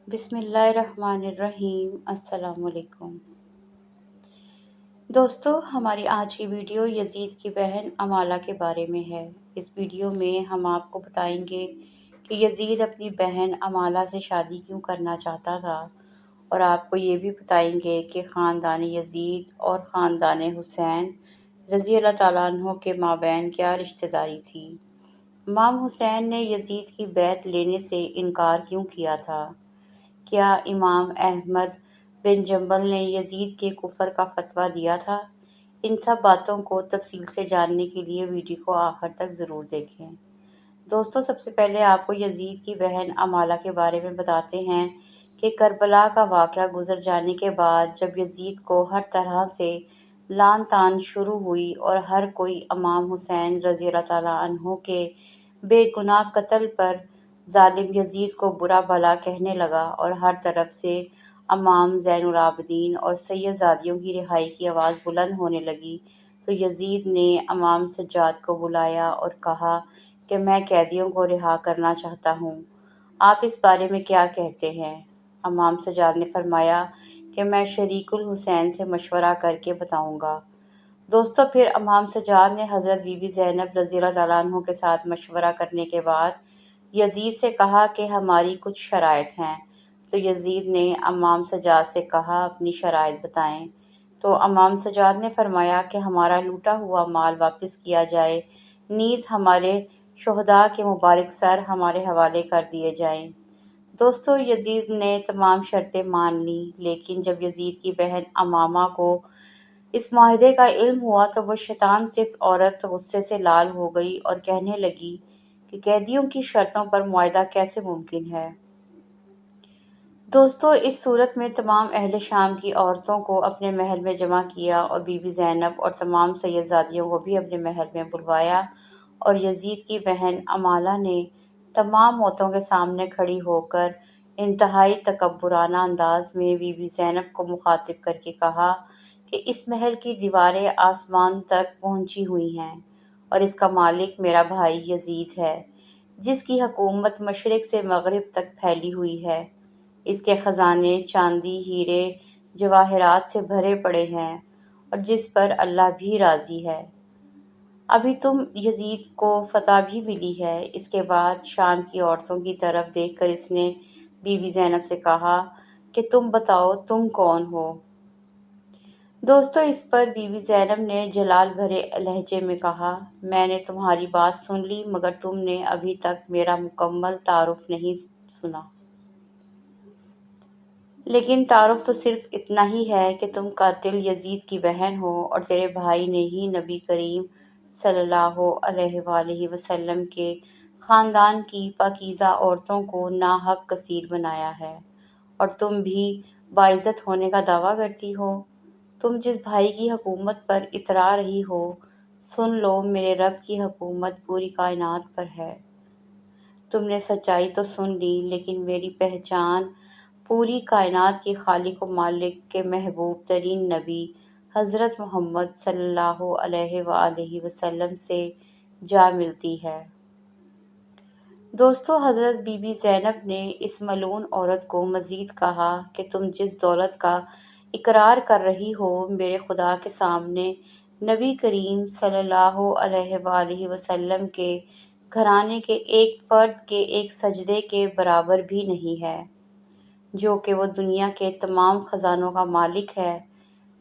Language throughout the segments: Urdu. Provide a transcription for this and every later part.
بسم اللہ الرحمن الرحیم۔ السلام علیکم دوستو، ہماری آج کی ویڈیو یزید کی بہن امالہ کے بارے میں ہے۔ اس ویڈیو میں ہم آپ کو بتائیں گے کہ یزید اپنی بہن امالہ سے شادی کیوں کرنا چاہتا تھا، اور آپ کو یہ بھی بتائیں گے کہ خاندان یزید اور خاندان حسین رضی اللہ تعالیٰ عنہ کے مابین کیا رشتہ داری تھی۔ امام حسین نے یزید کی بیعت لینے سے انکار کیوں کیا تھا؟ کیا امام احمد بن جنبل نے یزید کے کفر کا فتویٰ دیا تھا؟ ان سب باتوں کو تفصیل سے جاننے کے لیے ویڈیو کو آخر تک ضرور دیکھیں۔ دوستو، سب سے پہلے آپ کو یزید کی بہن امالہ کے بارے میں بتاتے ہیں کہ کربلا کا واقعہ گزر جانے کے بعد جب یزید کو ہر طرح سے لعن طعن شروع ہوئی اور ہر کوئی امام حسین رضی اللہ تعالیٰ عنہ کے بے گناہ قتل پر ظالم یزید کو برا بھلا کہنے لگا اور ہر طرف سے امام زین العابدین اور سید زادیوں کی رہائی کی آواز بلند ہونے لگی، تو یزید نے امام سجاد کو بلایا اور کہا کہ میں قیدیوں کو رہا کرنا چاہتا ہوں، آپ اس بارے میں کیا کہتے ہیں؟ امام سجاد نے فرمایا کہ میں شریک الحسین سے مشورہ کر کے بتاؤں گا۔ دوستو، پھر امام سجاد نے حضرت بی بی زینب رضی اللہ تعالیٰ عنہ کے ساتھ مشورہ کرنے کے بعد یزید سے کہا کہ ہماری کچھ شرائط ہیں، تو یزید نے امام سجاد سے کہا اپنی شرائط بتائیں، تو امام سجاد نے فرمایا کہ ہمارا لوٹا ہوا مال واپس کیا جائے، نیز ہمارے شہداء کے مبارک سر ہمارے حوالے کر دیے جائیں۔ دوستو، یزید نے تمام شرطیں مان لیں، لیکن جب یزید کی بہن امامہ کو اس معاہدے کا علم ہوا تو وہ شیطان صفت عورت غصے سے لال ہو گئی اور کہنے لگی کہ قیدیوں کی شرطوں پر معاہدہ کیسے ممکن ہے؟ دوستو، اس صورت میں تمام اہل شام کی عورتوں کو اپنے محل میں جمع کیا اور بی بی زینب اور تمام سید زادیوں کو بھی اپنے محل میں بلوایا، اور یزید کی بہن امالہ نے تمام موتوں کے سامنے کھڑی ہو کر انتہائی تکبرانہ انداز میں بی بی زینب کو مخاطب کر کے کہا کہ اس محل کی دیواریں آسمان تک پہنچی ہوئی ہیں اور اس کا مالک میرا بھائی یزید ہے، جس کی حکومت مشرق سے مغرب تک پھیلی ہوئی ہے۔ اس کے خزانے چاندی، ہیرے، جواہرات سے بھرے پڑے ہیں اور جس پر اللہ بھی راضی ہے۔ ابھی تم یزید کو فتح بھی ملی ہے۔ اس کے بعد شام کی عورتوں کی طرف دیکھ کر اس نے بی بی زینب سے کہا کہ تم بتاؤ تم کون ہو؟ دوستو، اس پر بی بی زینب نے جلال بھرے لہجے میں کہا، میں نے تمہاری بات سن لی، مگر تم نے ابھی تک میرا مکمل تعارف نہیں سنا۔ لیکن تعارف تو صرف اتنا ہی ہے کہ تم قاتل یزید کی بہن ہو اور تیرے بھائی نے ہی نبی کریم صلی اللہ علیہ وآلہ وسلم کے خاندان کی پاکیزہ عورتوں کو ناحق کثیر بنایا ہے، اور تم بھی باعزت ہونے کا دعویٰ کرتی ہو۔ تم جس بھائی کی حکومت پر اترا رہی ہو، سن لو، میرے رب کی حکومت پوری کائنات پر ہے۔ تم نے سچائی تو سن لی، لیکن میری پہچان پوری کائنات کے خالق و مالک کے محبوب ترین نبی حضرت محمد صلی اللہ علیہ وآلہ وسلم سے جا ملتی ہے۔ دوستو، حضرت بی بی زینب نے اس ملعون عورت کو مزید کہا کہ تم جس دولت کا اقرار کر رہی ہو، میرے خدا کے سامنے نبی کریم صلی اللہ علیہ وآلہ وسلم کے گھرانے کے ایک فرد کے ایک سجدے کے برابر بھی نہیں ہے، جو کہ وہ دنیا کے تمام خزانوں کا مالک ہے۔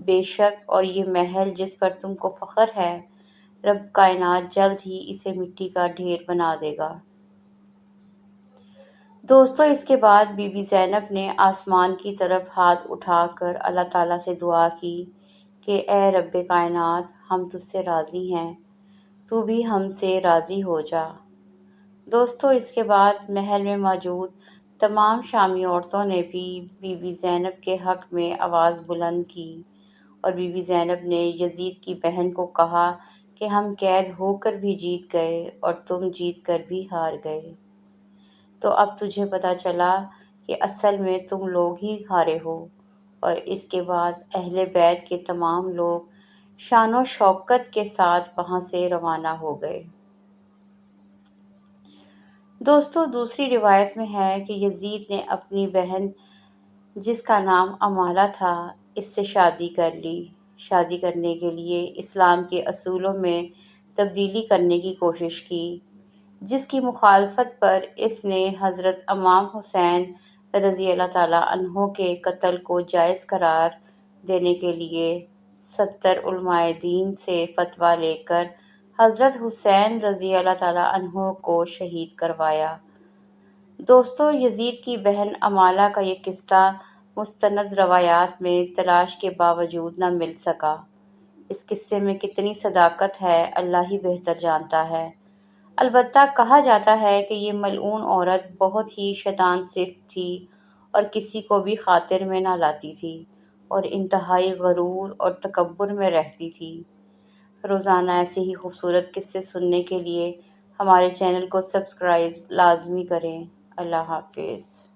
بے شک، اور یہ محل جس پر تم کو فخر ہے، رب کائنات جلد ہی اسے مٹی کا ڈھیر بنا دے گا۔ دوستو، اس کے بعد بی بی زینب نے آسمان کی طرف ہاتھ اٹھا کر اللہ تعالیٰ سے دعا کی کہ اے رب کائنات، ہم تجھ سے راضی ہیں، تو بھی ہم سے راضی ہو جا۔ دوستو، اس کے بعد محل میں موجود تمام شامی عورتوں نے بھی بی بی زینب کے حق میں آواز بلند کی، اور بی بی زینب نے یزید کی بہن کو کہا کہ ہم قید ہو کر بھی جیت گئے اور تم جیت کر بھی ہار گئے، تو اب تجھے پتہ چلا کہ اصل میں تم لوگ ہی ہارے ہو۔ اور اس کے بعد اہل بیت کے تمام لوگ شان و شوکت کے ساتھ وہاں سے روانہ ہو گئے۔ دوستوں دوسری روایت میں ہے کہ یزید نے اپنی بہن جس کا نام امالہ تھا اس سے شادی کر لی۔ شادی کرنے کے لیے اسلام کے اصولوں میں تبدیلی کرنے کی کوشش کی، جس کی مخالفت پر اس نے حضرت امام حسین رضی اللہ تعالیٰ عنہ کے قتل کو جائز قرار دینے کے لیے 70 علماء دین سے فتویٰ لے کر حضرت حسین رضی اللہ تعالیٰ عنہ کو شہید کروایا۔ دوستو یزید کی بہن امالہ کا یہ قصہ مستند روایات میں تلاش کے باوجود نہ مل سکا۔ اس قصے میں کتنی صداقت ہے اللہ ہی بہتر جانتا ہے۔ البتہ کہا جاتا ہے کہ یہ ملعون عورت بہت ہی شیطان صفت تھی اور کسی کو بھی خاطر میں نہ لاتی تھی اور انتہائی غرور اور تکبر میں رہتی تھی۔ روزانہ ایسے ہی خوبصورت قصے سننے کے لیے ہمارے چینل کو سبسکرائب لازمی کریں۔ اللہ حافظ۔